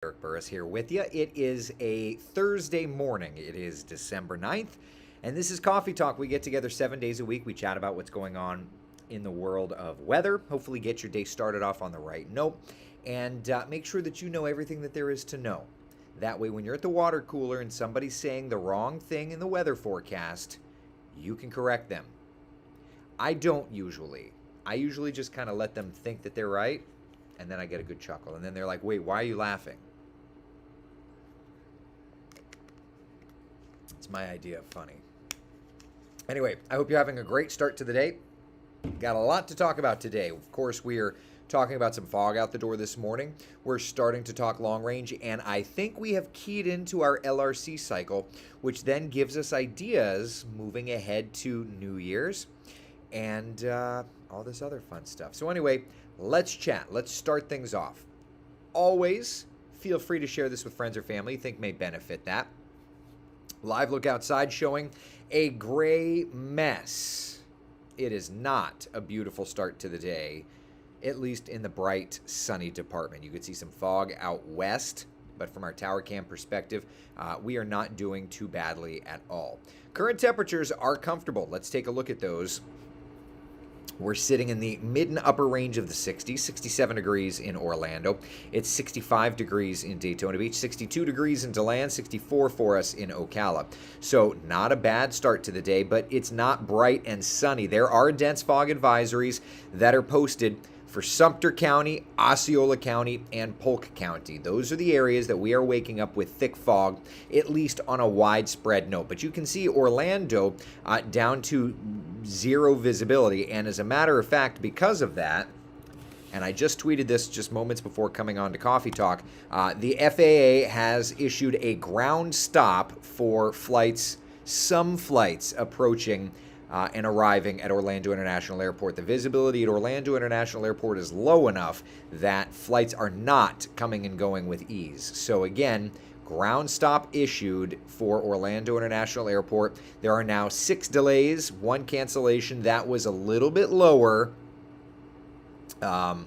Eric Burris here with you. It is a Thursday morning. It is December 9th, and this is Coffee Talk. We get together 7 days a week. We chat about what's going on in the world of weather. Hopefully get your day started off on the right note, and make sure that you know everything that there is to know. That way, when you're at the water cooler and somebody's saying the wrong thing in the weather forecast, you can correct them. I don't usually. I usually just kind of let them think that they're right, and then I get a good chuckle. And then they're like, wait, why are you laughing? It's my idea of funny. Anyway, I hope you're having a great start to the day. Got a lot to talk about today. Of course, we are talking about some fog out the door this morning. We're starting to talk long range, and I think we have keyed into our LRC cycle, which then gives us ideas moving ahead to New Year's and all this other fun stuff. So anyway, let's chat. Let's start things off. Always feel free to share this with friends or family you think may benefit that. Live look outside showing a gray mess. It is not a beautiful start to the day, at least in the bright, sunny department. You could see some fog out west, but from our tower cam perspective, we are not doing too badly at all. Current temperatures are comfortable. Let's take a look at those. We're sitting in the mid and upper range of the 60s, 67 degrees in Orlando. It's 65 degrees in Daytona Beach, 62 degrees in DeLand, 64 for us in Ocala. So not a bad start to the day, but it's not bright and sunny. There are dense fog advisories that are posted for Sumter County, Osceola County, and Polk County. Those are the areas that we are waking up with thick fog, at least on a widespread note. But you can see Orlando down to zero visibility. And as a matter of fact, because of that, and I just tweeted this just moments before coming on to Coffee Talk, the FAA has issued a ground stop for flights, some flights approaching and arriving at Orlando International Airport. The visibility at Orlando International Airport is low enough that flights are not coming and going with ease. So again, ground stop issued for Orlando International Airport. There are now 6 delays, 1 cancellation. That was a little bit lower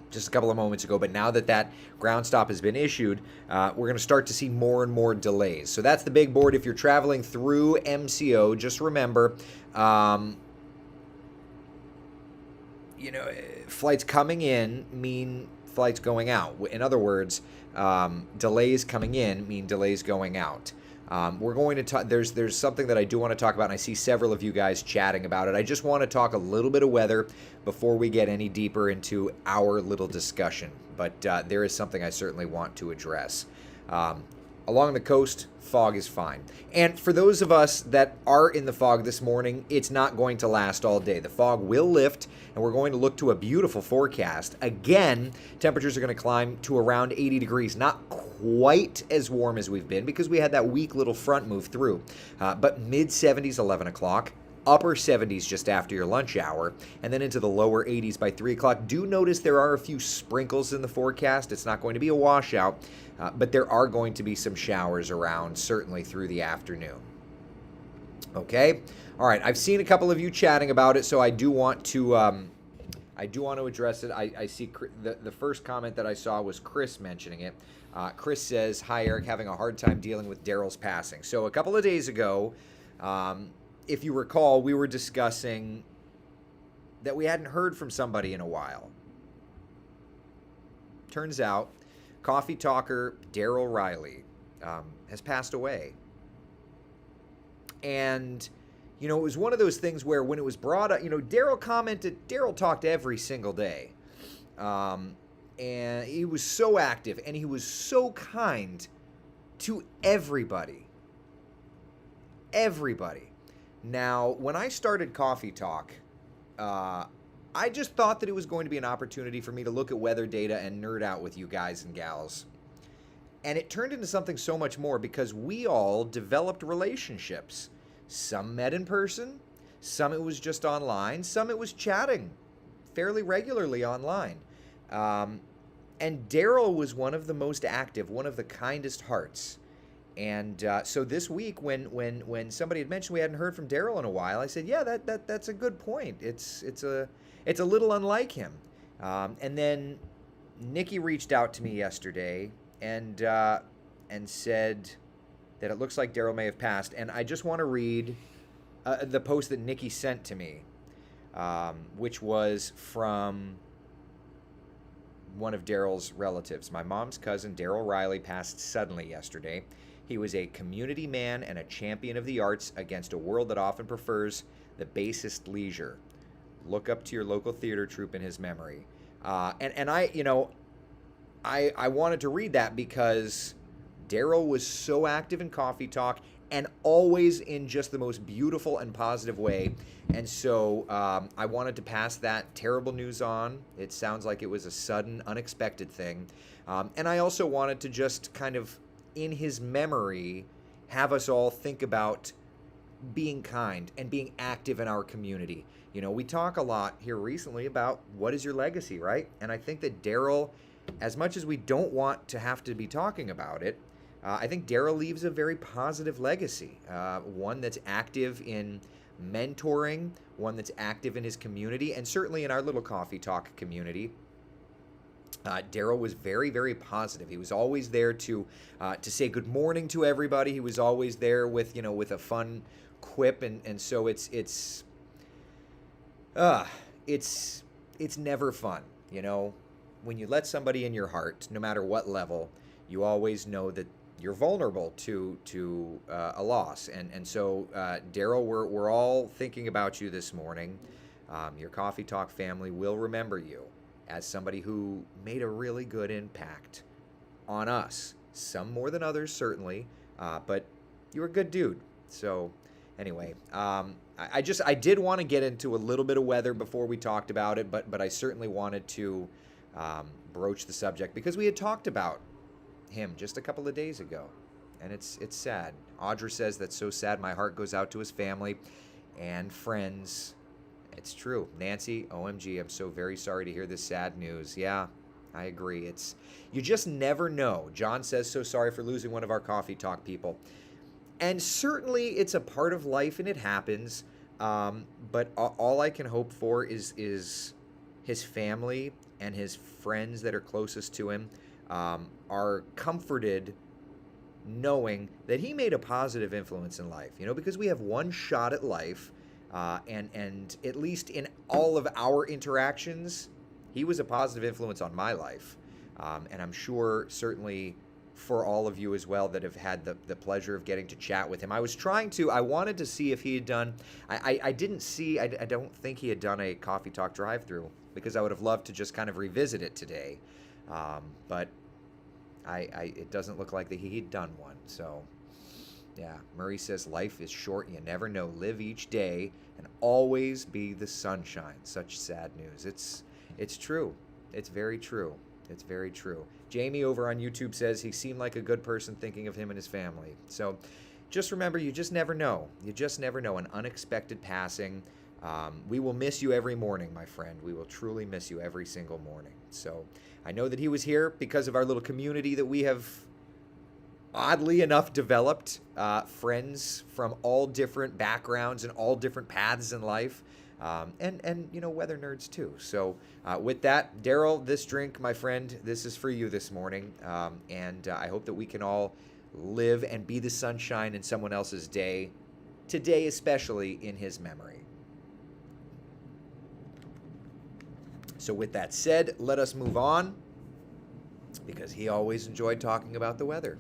just a couple of moments ago, but now that ground stop has been issued, we're going to start to see more and more delays. So that's the big board. If you're traveling through MCO, just remember, flights coming in mean flights going out. In other words, delays coming in mean delays going out. We're going to talk. There's something that I do want to talk about, and I see several of you guys chatting about it. I just want to talk a little bit of weather before we get any deeper into our little discussion. But there is something I certainly want to address. Along the coast, fog is fine. And for those of us that are in the fog this morning, it's not going to last all day. The fog will lift, and we're going to look to a beautiful forecast. Again, temperatures are going to climb to around 80 degrees. Not quite as warm as we've been because we had that weak little front move through. But mid-70s, 11 o'clock. Upper 70s just after your lunch hour, and then into the lower 80s by 3 o'clock. Do notice there are a few sprinkles in the forecast. It's not going to be a washout, but there are going to be some showers around, certainly through the afternoon. Okay? All right, I've seen a couple of you chatting about it, so I do want to address it. I see the first comment that I saw was Chris mentioning it. Chris says, "Hi, Eric, having a hard time dealing with Daryl's passing." So a couple of days ago, if you recall, we were discussing that we hadn't heard from somebody in a while. Turns out, coffee talker Daryl Riley has passed away. And, it was one of those things where when it was brought up, Daryl commented, Daryl talked every single day. And he was so active, and he was so kind to everybody. Everybody. Now, when I started Coffee Talk, I just thought that it was going to be an opportunity for me to look at weather data and nerd out with you guys and gals. And it turned into something so much more because we all developed relationships. Some met in person, some it was just online, some it was chatting fairly regularly online. And Daryl was one of the most active, one of the kindest hearts. And so this week, when somebody had mentioned we hadn't heard from Daryl in a while, I said, yeah, that's a good point. It's a little unlike him. And then Nikki reached out to me yesterday and said that it looks like Daryl may have passed. And I just want to read the post that Nikki sent to me, which was from one of Daryl's relatives. My mom's cousin, Daryl Riley, passed suddenly yesterday. He was a community man and a champion of the arts against a world that often prefers the basest leisure. Look up to your local theater troupe in his memory. And I, I wanted to read that because Daryl was so active in Coffee Talk and always in just the most beautiful and positive way. And so I wanted to pass that terrible news on. It sounds like it was a sudden, unexpected thing. And I also wanted to just kind of, in his memory, have us all think about being kind and being active in our community. We talk a lot here recently about what is your legacy, right? And I think that Daryl, as much as we don't want to have to be talking about it, I think Daryl leaves a very positive legacy, one that's active in mentoring, one that's active in his community, and certainly in our little Coffee Talk community. Daryl was very, very positive. He was always there to say good morning to everybody. He was always there with a fun quip, and so it's never fun. When you let somebody in your heart, no matter what level, you always know that you're vulnerable to a loss, and so Daryl, we're all thinking about you this morning. Your Coffee Talk family will remember you as somebody who made a really good impact on us. Some more than others, certainly, but you were a good dude. So anyway, I did want to get into a little bit of weather before we talked about it, but I certainly wanted to broach the subject because we had talked about him just a couple of days ago, and it's sad. Audra says, that's so sad. My heart goes out to his family and friends. It's true. Nancy, OMG, I'm so very sorry to hear this sad news. Yeah, I agree. You just never know. John says, so sorry for losing one of our Coffee Talk people. And certainly it's a part of life and it happens. But all I can hope for is his family and his friends that are closest to him are comforted knowing that he made a positive influence in life, because we have one shot at life. And at least in all of our interactions, he was a positive influence on my life. And I'm sure certainly for all of you as well that have had the pleasure of getting to chat with him. I wanted to see if he had done, I don't think he had done a Coffee Talk drive-through because I would have loved to just kind of revisit it today. But it doesn't look like that he'd done one. So yeah, Murray says, life is short, you never know. Live each day and always be the sunshine. Such sad news. It's true. It's very true. It's very true. Jamie over on YouTube says he seemed like a good person, thinking of him and his family. So just remember, you just never know. You just never know. An unexpected passing. We will miss you every morning, my friend. We will truly miss you every single morning. So I know that he was here because of our little community that we have oddly enough developed, friends from all different backgrounds and all different paths in life, and weather nerds too. So with that, Daryl, this drink, my friend, this is for you this morning, and I hope that we can all live and be the sunshine in someone else's day, today especially in his memory. So with that said, let us move on, because he always enjoyed talking about the weather.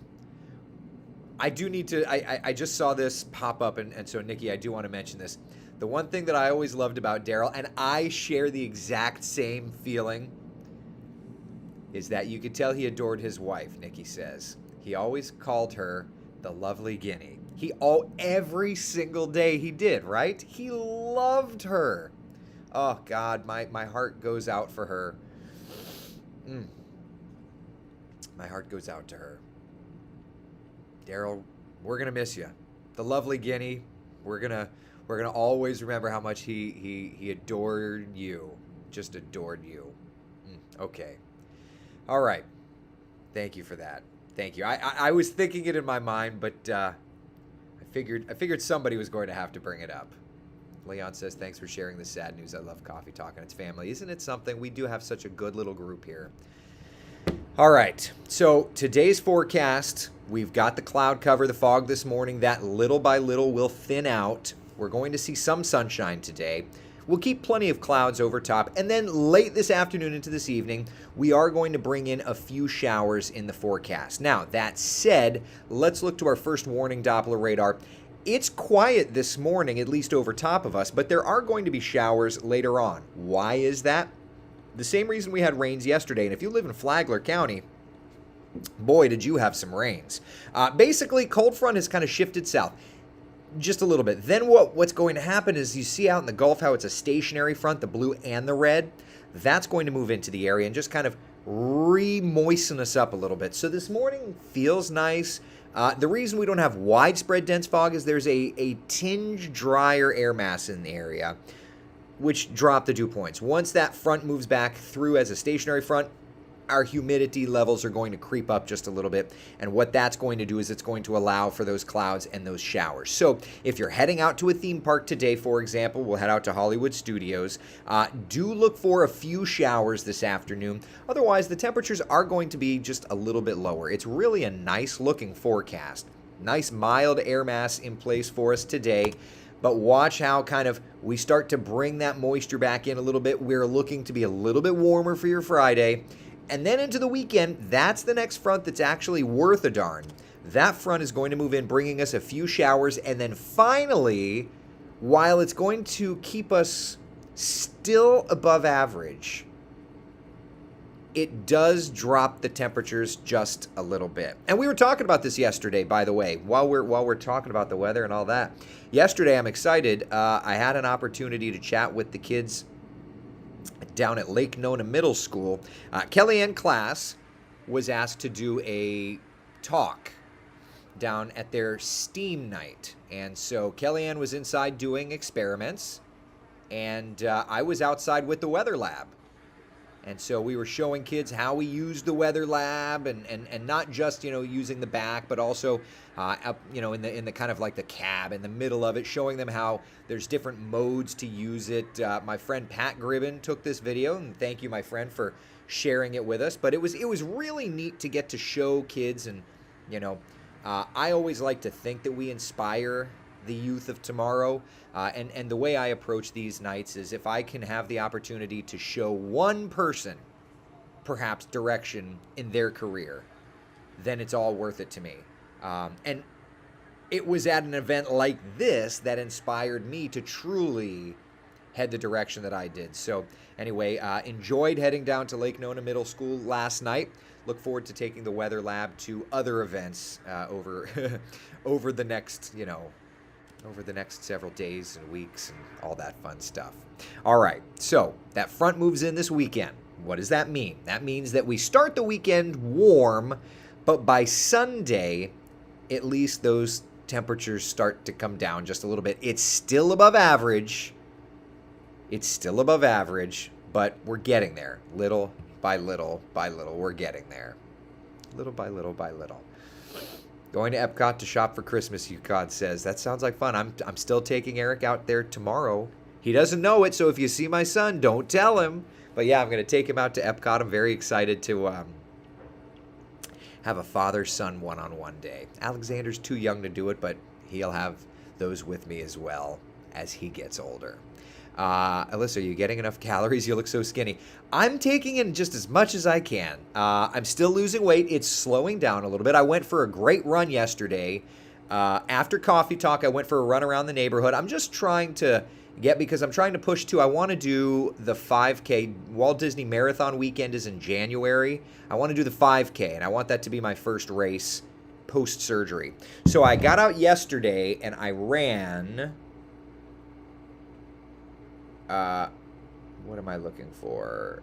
I do need to, I just saw this pop up, and so, Nikki, I do want to mention this. The one thing that I always loved about Daryl, and I share the exact same feeling, is that you could tell he adored his wife, Nikki says. He always called her the lovely guinea. Every single day he did, right? He loved her. Oh, God, my heart goes out for her. My heart goes out to her. Daryl, we're gonna miss you. The lovely guinea. We're gonna always remember how much he adored you. Just adored you. Okay. All right. Thank you for that. Thank you. I was thinking it in my mind, but I figured somebody was going to have to bring it up. Leon says, thanks for sharing the sad news. I love Coffee Talk and its family. Isn't it something? We do have such a good little group here. All right, so today's forecast, we've got the cloud cover, the fog this morning. That little by little will thin out. We're going to see some sunshine today. We'll keep plenty of clouds over top. And then late this afternoon into this evening, we are going to bring in a few showers in the forecast. Now, that said, let's look to our first warning Doppler radar. It's quiet this morning, at least over top of us, but there are going to be showers later on. Why is that? The same reason we had rains yesterday. And if you live in Flagler County, boy, did you have some rains. Basically, cold front has kind of shifted south just a little bit. Then what's going to happen is you see out in the Gulf how it's a stationary front, the blue and the red. That's going to move into the area and just kind of re-moisten us up a little bit. So this morning feels nice. The reason we don't have widespread dense fog is there's a tinge drier air mass in the area, which dropped the dew points. Once that front moves back through as a stationary front, our humidity levels are going to creep up just a little bit. And what that's going to do is it's going to allow for those clouds and those showers. So if you're heading out to a theme park today, for example, we'll head out to Hollywood Studios. Do look for a few showers this afternoon. Otherwise, the temperatures are going to be just a little bit lower. It's really a nice looking forecast. Nice mild air mass in place for us today. But watch how kind of we start to bring that moisture back in a little bit. We're looking to be a little bit warmer for your Friday. And then into the weekend, that's the next front that's actually worth a darn. That front is going to move in, bringing us a few showers. And then finally, while it's going to keep us still above average, it does drop the temperatures just a little bit. And we were talking about this yesterday, by the way, while we're talking about the weather and all that. Yesterday, I'm excited. I had an opportunity to chat with the kids down at Lake Nona Middle School. Kellyanne class was asked to do a talk down at their STEAM night. And so Kellyanne was inside doing experiments, and I was outside with the weather lab. And so we were showing kids how we use the weather lab and not just, using the back, but also, up, in the kind of like the cab in the middle of it, showing them how there's different modes to use it. My friend Pat Gribben took this video, and thank you, my friend, for sharing it with us. But it was really neat to get to show kids, and, I always like to think that we inspire the youth of tomorrow. And the way I approach these nights is if I can have the opportunity to show one person, perhaps, direction in their career, then it's all worth it to me. And it was at an event like this that inspired me to truly head the direction that I did. So anyway, enjoyed heading down to Lake Nona Middle School last night. Look forward to taking the weather lab to other events over the next, over the next several days and weeks and all that fun stuff. All right, so that front moves in this weekend. What does that mean? That means that we start the weekend warm, but by Sunday, at least those temperatures start to come down just a little bit. It's still above average. But we're getting there. Little by little by little, we're getting there. Little by little by little. Going to Epcot to shop for Christmas, UConn says. That sounds like fun. I'm still taking Eric out there tomorrow. He doesn't know it, so if you see my son, don't tell him. But yeah, I'm going to take him out to Epcot. I'm very excited to have a father-son one-on-one day. Alexander's too young to do it, but he'll have those with me as well as he gets older. Alyssa, are you getting enough calories? You look so skinny. I'm taking in just as much as I can. I'm still losing weight. It's slowing down a little bit. I went for a great run yesterday. After coffee talk, I went for a run around the neighborhood. I'm just trying to because I'm trying to push to, I want to do the 5K. Walt Disney Marathon weekend is in January. I want to do the 5K, and I want that to be my first race post-surgery. So I got out yesterday, and I ran... what am I looking for?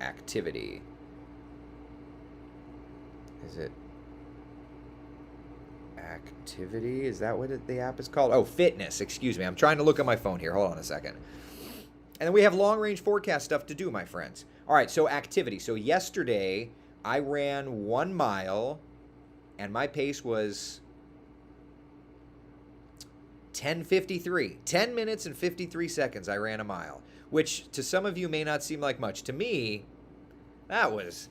Activity. Is it activity? Is that what the app is called? Oh, fitness. Excuse me. I'm trying to look at my phone here. Hold on a second. And then we have long-range forecast stuff to do, my friends. All right, so activity. So yesterday, I ran 1 mile, and my pace was 10:53. 10 minutes and 53 seconds I ran a mile, which to some of you may not seem like much. To me, That was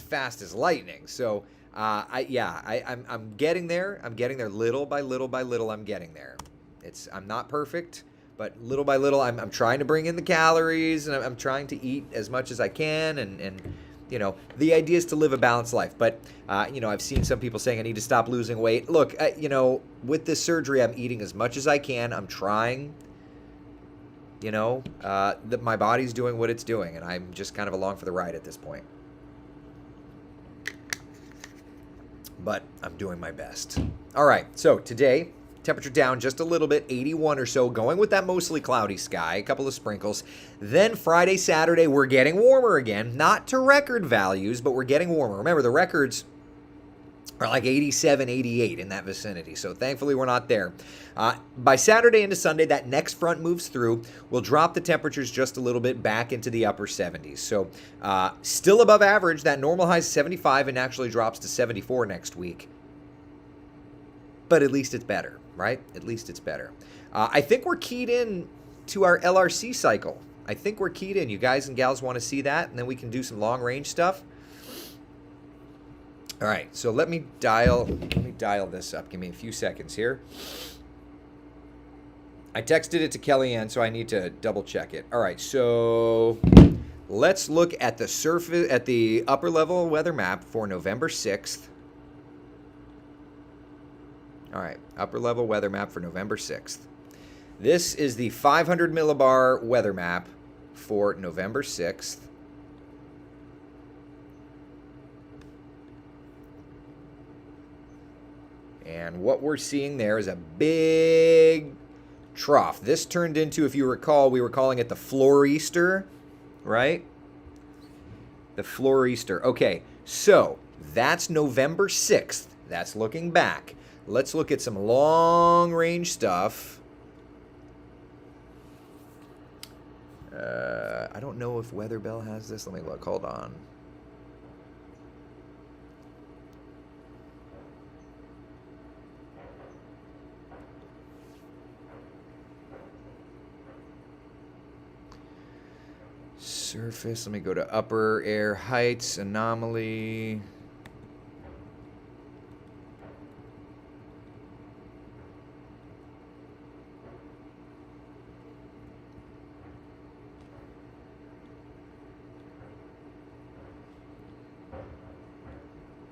fast as lightning. So I'm getting there. I'm getting there little by little by little. I'm getting there. I'm not perfect, but little by little, I'm trying to bring in the calories, and I'm trying to eat as much as I can, and the idea is to live a balanced life. But I've seen some people saying I need to stop losing weight. Look, with this surgery, I'm eating as much as I can. I'm trying. That my body's doing what it's doing, and I'm just kind of along for the ride at this point. But I'm doing my best. All right, so today, temperature down just a little bit, 81 or so, going with that mostly cloudy sky, a couple of sprinkles. Then Friday, Saturday, we're getting warmer again. Not to record values, but we're getting warmer. Remember, the records are like 87, 88 in that vicinity. So thankfully, we're not there. By Saturday into Sunday, that next front moves through. We'll drop the temperatures just a little bit back into the upper 70s. So still above average. That normal high is 75 and actually drops to 74 next week. But at least it's better, right? At least it's better. I think we're keyed in to our LRC cycle. I think we're keyed in. You guys and gals want to see that? And then we can do some long range stuff. All right, so let me dial this up. Give me a few seconds here. I texted it to Kellyanne, so I need to double check it. All right, so let's look at the upper level weather map for November 6th. All right, upper level weather map for November 6th. This is the 500 millibar weather map for November 6th. And what we're seeing there is a big trough. This turned into, if you recall, we were calling it the floor-easter, right? The floor-easter. Okay, so that's November 6th. That's looking back. Let's look at some long-range stuff. I don't know if Weather Bell has this. Let me look. Hold on. Surface, let me go to upper air heights, anomaly.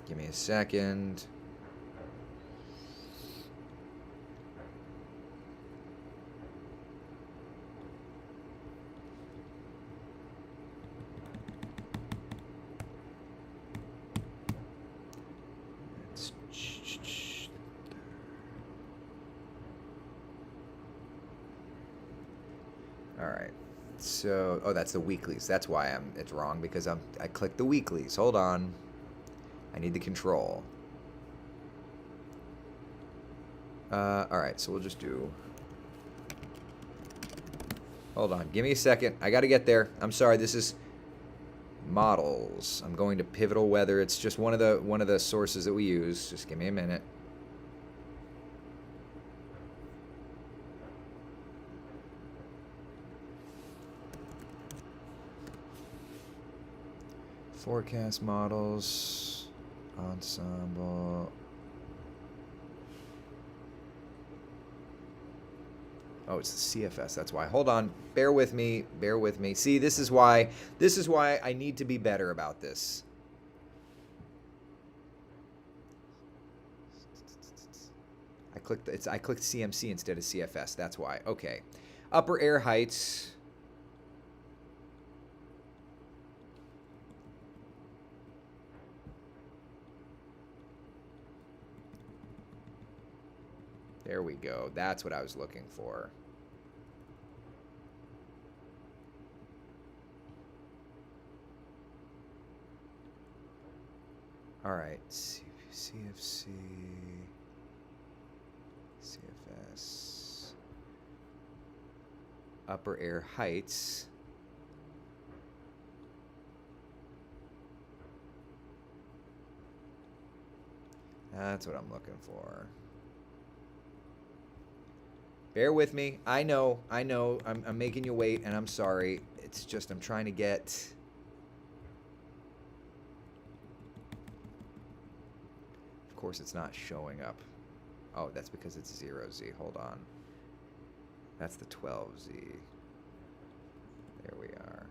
Give me a second. All right. So, that's the weeklies. That's why it's wrong, because I clicked the weeklies. Hold on. I need the control. All right, so we'll just do. Hold on. Give me a second. I got to get there. I'm sorry. This is models. I'm going to Pivotal Weather. It's just one of the sources that we use. Just give me a minute. Forecast models, ensemble. Oh, it's the CFS. That's why. Hold on. Bear with me. Bear with me. See, this is why I need to be better about this. I clicked CMC instead of CFS. That's why. Okay. Upper air heights. There we go. That's what I was looking for. All right. CFC. CFS. Upper air heights. That's what I'm looking for. Bear with me. I know. I'm making you wait, and I'm sorry. It's just I'm trying to get course, it's not showing up. Oh, that's because it's 0Z. Hold on. That's the 12Z. There we are.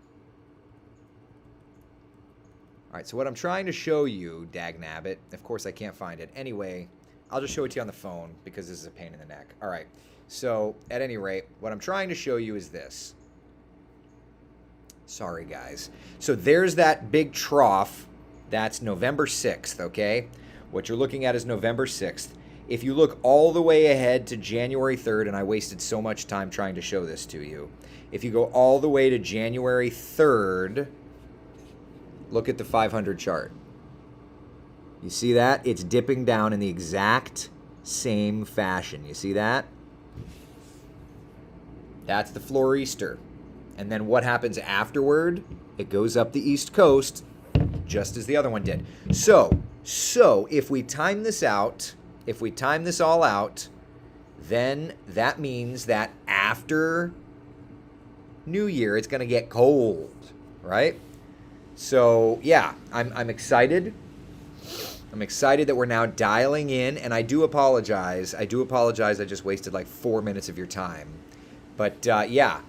All right, so what I'm trying to show you, dagnabbit, of course I can't find it. Anyway, I'll just show it to you on the phone because this is a pain in the neck. All right, so at any rate, what I'm trying to show you is this. Sorry, guys. So there's that big trough. That's November 6th, okay? What you're looking at is November 6th. If you look all the way ahead to January 3rd, and I wasted so much time trying to show this to you. If you go all the way to January 3rd, look at the 500 chart. You see that? It's dipping down in the exact same fashion. You see that? That's the floor-easter. And then what happens afterward? It goes up the East Coast, just as the other one did. So if we time this out, if we time this all out, then that means that after New Year, it's going to get cold, right? So, yeah, I'm excited. I'm excited that we're now dialing in, and I do apologize. I just wasted like 4 minutes of your time. But, yeah,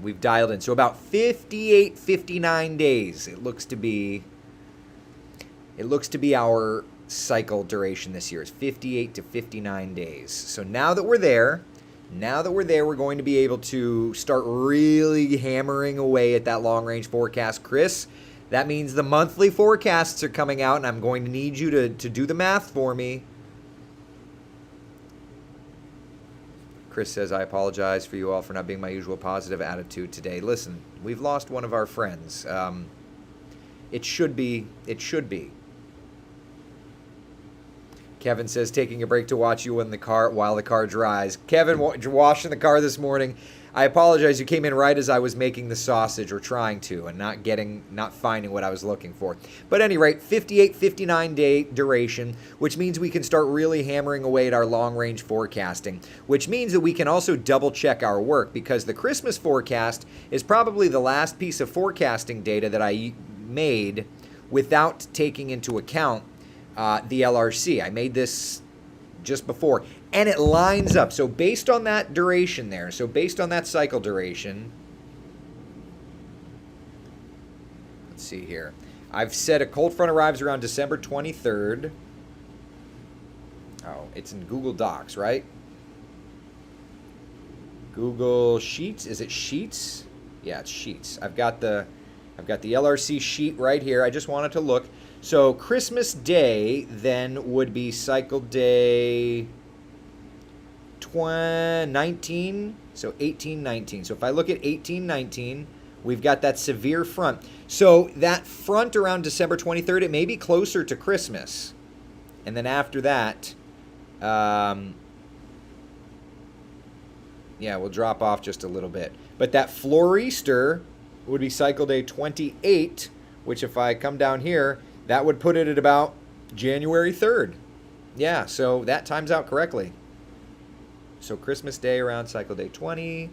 we've dialed in. So about 58, 59 days it looks to be our cycle duration this year. Is 58 to 59 days. So now that we're there, we're going to be able to start really hammering away at that long-range forecast. Chris, that means the monthly forecasts are coming out, and I'm going to need you to do the math for me. Chris says, I apologize for you all for not being my usual positive attitude today. Listen, we've lost one of our friends. It should be. Kevin says, taking a break to watch you in the car while the car dries. Kevin, washing the car this morning. I apologize. You came in right as I was making the sausage, or trying to, and not finding what I was looking for. But at any rate, 58, 59 day duration, which means we can start really hammering away at our long-range forecasting, which means that we can also double-check our work, because the Christmas forecast is probably the last piece of forecasting data that I made without taking into account the LRC. I made this just before, and it lines up. So based on that duration there, so based on that cycle duration, let's see here. I've said a cold front arrives around December 23rd. Oh, it's in Google Docs, right? Google Sheets. Is it Sheets? Yeah, it's Sheets. I've got the LRC sheet right here. I just wanted to look. So Christmas Day then would be cycle day 19, so 18, 19. So if I look at 18, 19, we've got that severe front. So that front around December 23rd, it may be closer to Christmas. And then after that, we'll drop off just a little bit. But that floor-easter would be cycle day 28, which if I come down here, that would put it at about January 3rd. Yeah, so that times out correctly. So Christmas Day around cycle day 20.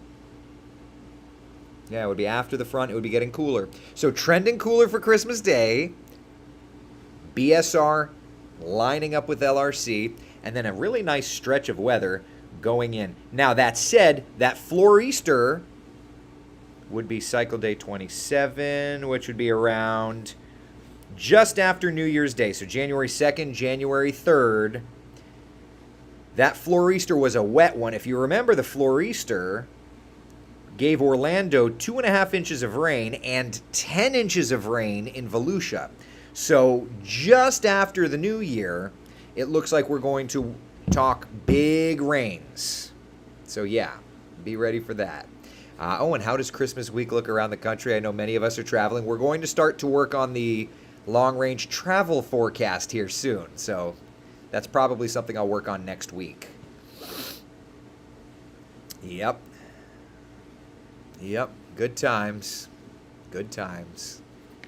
Yeah, it would be after the front. It would be getting cooler. So trending cooler for Christmas Day. BSR lining up with LRC. And then a really nice stretch of weather going in. Now, that said, that floor-easter would be cycle day 27, which would be around just after New Year's Day. So January 2nd, January 3rd. That floor-easter was a wet one. If you remember, the floor-easter gave Orlando 2.5 inches of rain and 10 inches of rain in Volusia. So just after the new year, it looks like we're going to talk big rains. So yeah, be ready for that. And how does Christmas week look around the country? I know many of us are traveling. We're going to start to work on the long-range travel forecast here soon. So that's probably something I'll work on next week. Yep. Good times.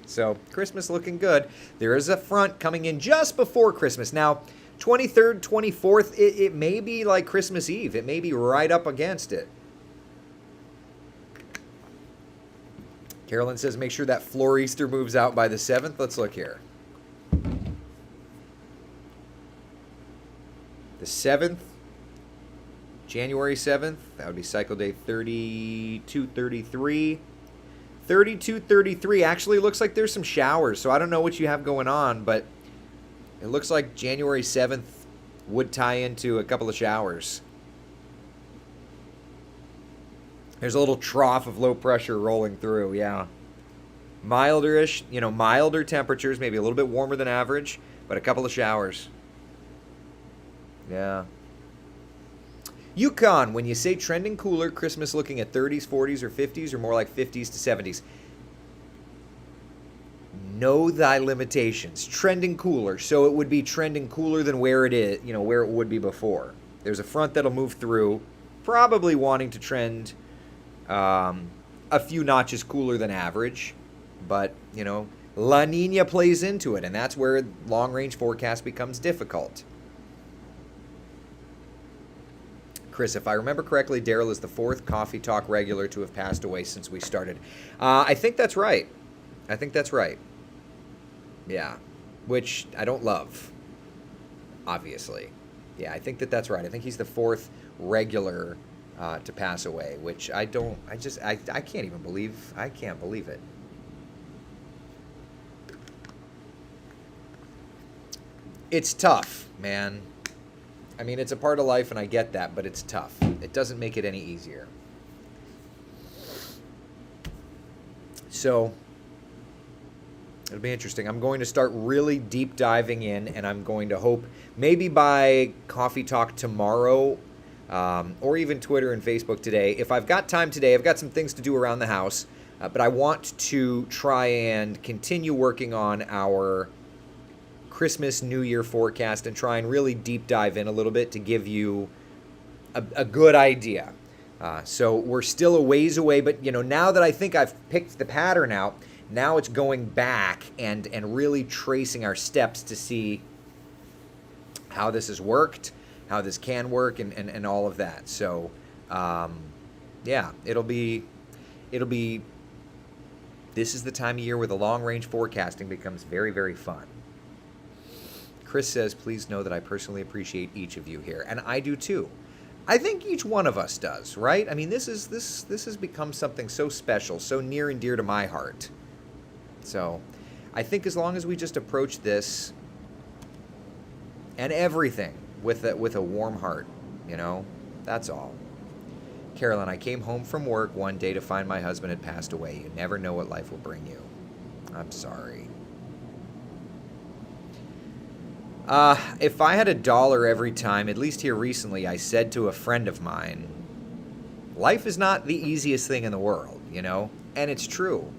So Christmas looking good. There is a front coming in just before Christmas. Now, 23rd, 24th, it may be like Christmas Eve. It may be right up against it. Carolyn says, make sure that floor-easter moves out by the 7th. Let's look here. The 7th, January 7th, that would be cycle day 3233. 3233 actually looks like there's some showers, so I don't know what you have going on, but it looks like January 7th would tie into a couple of showers. There's a little trough of low pressure rolling through, yeah. Milder-ish, milder temperatures, maybe a little bit warmer than average, but a couple of showers. Yeah. Yukon, when you say trending cooler, Christmas looking at 30s, 40s, or 50s, or more like 50s to 70s. Know thy limitations. Trending cooler, so it would be trending cooler than where it is, where it would be before. There's a front that'll move through, probably wanting to trend a few notches cooler than average. But, La Nina plays into it, and that's where long-range forecast becomes difficult. Chris, if I remember correctly, Daryl is the 4th Coffee Talk regular to have passed away since we started. I think that's right. Yeah, which I don't love, obviously. Yeah, I think that's right. I think he's the 4th regular to pass away, which I can't even believe. I can't believe it. It's tough, man. I mean, it's a part of life, and I get that, but it's tough. It doesn't make it any easier. So, it'll be interesting. I'm going to start really deep diving in, and I'm going to hope maybe by Coffee Talk tomorrow, or even Twitter and Facebook today. If I've got time today, I've got some things to do around the house, but I want to try and continue working on our Christmas, New Year forecast and try and really deep dive in a little bit to give you a good idea. So we're still a ways away, but now that I think I've picked the pattern out, now it's going back and really tracing our steps to see how this has worked, how this can work, and all of that. So, yeah, it'll be. This is the time of year where the long-range forecasting becomes very, very fun. Chris says, please know that I personally appreciate each of you here. And I do too. I think each one of us does, right? I mean, this has become something so special, so near and dear to my heart. So I think as long as we just approach this and everything with a warm heart, that's all. Carolyn, I came home from work one day to find my husband had passed away. You never know what life will bring you. I'm sorry. If I had $1 every time, at least here recently, I said to a friend of mine, life is not the easiest thing in the world, and it's true.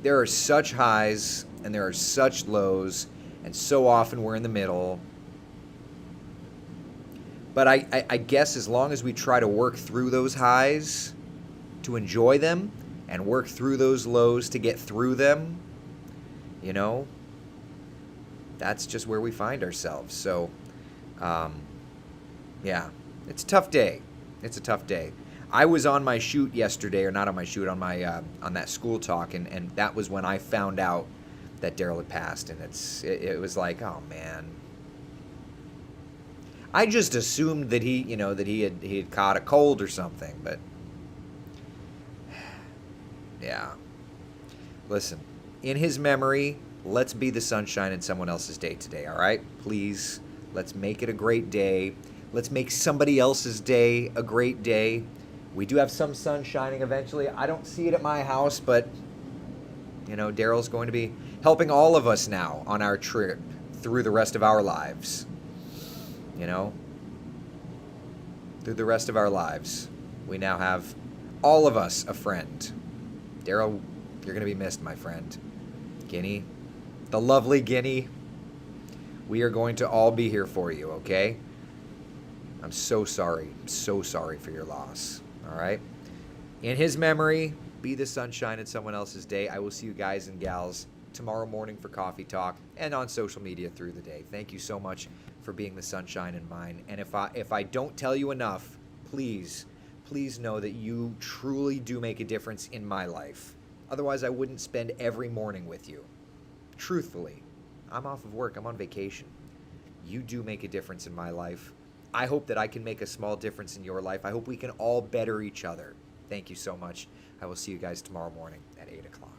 There are such highs and there are such lows, and so often we're in the middle. But I guess as long as we try to work through those highs to enjoy them and work through those lows to get through them, that's just where we find ourselves. So, yeah, it's a tough day. It's a tough day. I was on my shoot yesterday, or not on my shoot, on my on that school talk, and that was when I found out that Daryl had passed, and it was like, oh man. I just assumed that he had caught a cold or something, but yeah. Listen, in his memory, let's be the sunshine in someone else's day today, all right? Please, let's make it a great day. Let's make somebody else's day a great day. We do have some sun shining eventually. I don't see it at my house, but, Daryl's going to be helping all of us now on our trip through the rest of our lives. Through the rest of our lives. We now have, all of us, a friend. Daryl, you're going to be missed, my friend. Guinea, the lovely Guinea, we are going to all be here for you, okay? I'm so sorry for your loss, all right? In his memory, be the sunshine in someone else's day. I will see you guys and gals tomorrow morning for Coffee Talk and on social media through the day. Thank you so much for being the sunshine in mine. And if I don't tell you enough, please know that you truly do make a difference in my life. Otherwise, I wouldn't spend every morning with you. Truthfully, I'm off of work. I'm on vacation. You do make a difference in my life. I hope that I can make a small difference in your life. I hope we can all better each other. Thank you so much. I will see you guys tomorrow morning at 8 o'clock.